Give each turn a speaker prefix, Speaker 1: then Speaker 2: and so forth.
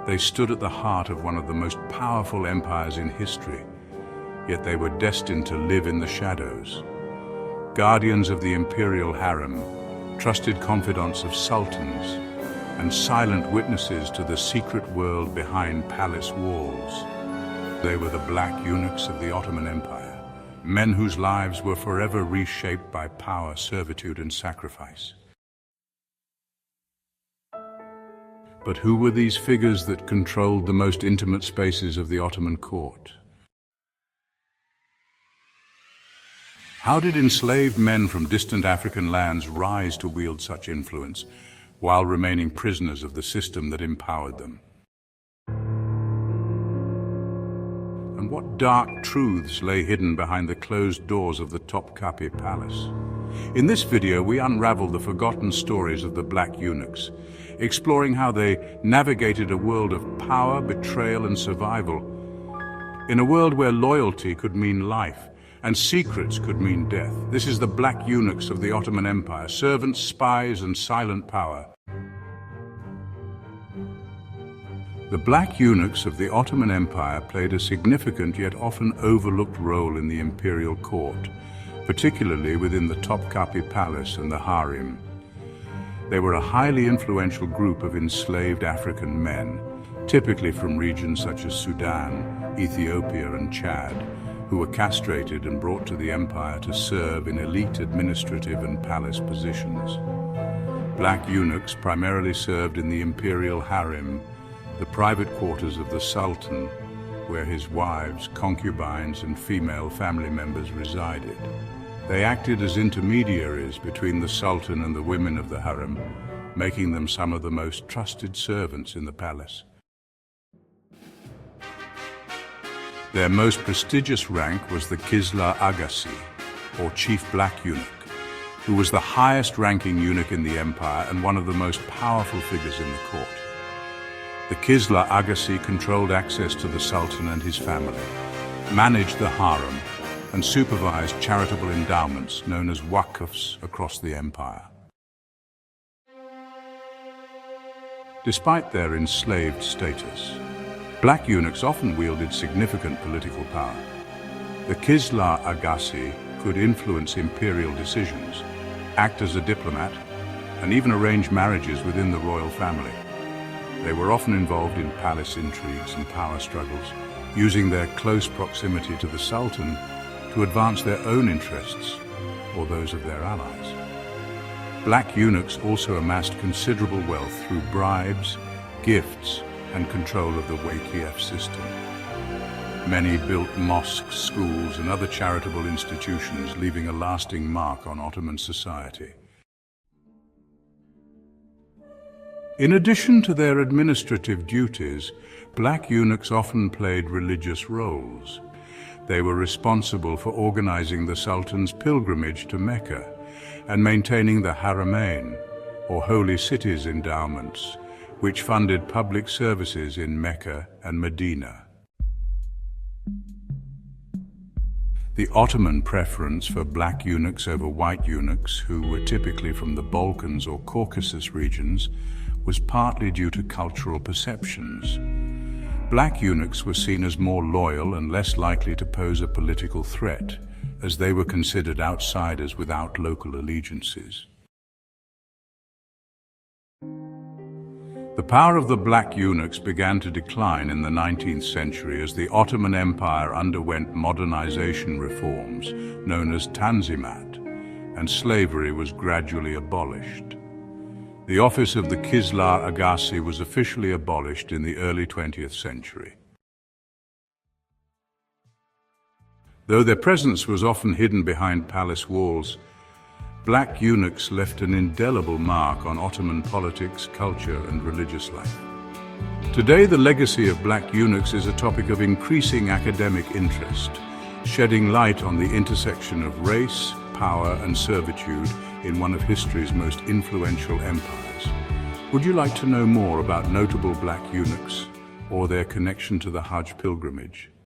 Speaker 1: They stood at the heart of one of the most powerful empires in history, yet they were destined to live in the shadows. Guardians of the imperial harem, trusted confidants of sultans, and silent witnesses to the secret world behind palace walls. They were the black eunuchs of the Ottoman Empire, men whose lives were forever reshaped by power, servitude, and sacrifice. But who were these figures that controlled the most intimate spaces of the Ottoman court? How did enslaved men from distant African lands rise to wield such influence while remaining prisoners of the system that empowered them? And what dark truths lay hidden behind the closed doors of the Topkapi Palace? In this video, we unravel the forgotten stories of the black eunuchs, exploring how they navigated a world of power, betrayal, and survival. In a world where loyalty could mean life and secrets could mean death. This is the black eunuchs of the Ottoman Empire, servants, spies, and silent power. The black eunuchs of the Ottoman Empire played a significant yet often overlooked role in the imperial court, particularly within the Topkapi Palace and the harem. They were a highly influential group of enslaved African men, typically from regions such as Sudan, Ethiopia, and Chad, who were castrated and brought to the empire to serve in elite administrative and palace positions. Black eunuchs primarily served in the imperial harem, the private quarters of the sultan, where his wives, concubines, and female family members resided. They acted as intermediaries between the sultan and the women of the harem, making them some of the most trusted servants in the palace. Their most prestigious rank was the Kislar Agassi, or Chief Black Eunuch, who was the highest-ranking eunuch in the empire and one of the most powerful figures in the court. The Kislar Agassi controlled access to the Sultan and his family, managed the harem, and supervised charitable endowments known as waqfs across the empire. Despite their enslaved status, black eunuchs often wielded significant political power. The Kislar Agassi could influence imperial decisions, act as a diplomat, and even arrange marriages within the royal family. They were often involved in palace intrigues and power struggles, using their close proximity to the Sultan to advance their own interests or those of their allies. Black eunuchs also amassed considerable wealth through bribes, gifts, and control of the waqf system. Many built mosques, schools, and other charitable institutions, leaving a lasting mark on Ottoman society. In addition to their administrative duties, black eunuchs often played religious roles. They were responsible for organizing the Sultan's pilgrimage to Mecca and maintaining the Haramain, or Holy Cities endowments, which funded public services in Mecca and Medina. The Ottoman preference for black eunuchs over white eunuchs, who were typically from the Balkans or Caucasus regions, was partly due to cultural perceptions. Black eunuchs were seen as more loyal and less likely to pose a political threat, as they were considered outsiders without local allegiances. The power of the black eunuchs began to decline in the 19th century as the Ottoman Empire underwent modernization reforms known as Tanzimat, and slavery was gradually abolished. The office of the Kislar Agassi was officially abolished in the early 20th century. Though their presence was often hidden behind palace walls, black eunuchs left an indelible mark on Ottoman politics, culture, and religious life. Today, the legacy of black eunuchs is a topic of increasing academic interest, shedding light on the intersection of race, power, and servitude in one of history's most influential empires. Would you like to know more about notable black eunuchs or their connection to the Hajj pilgrimage?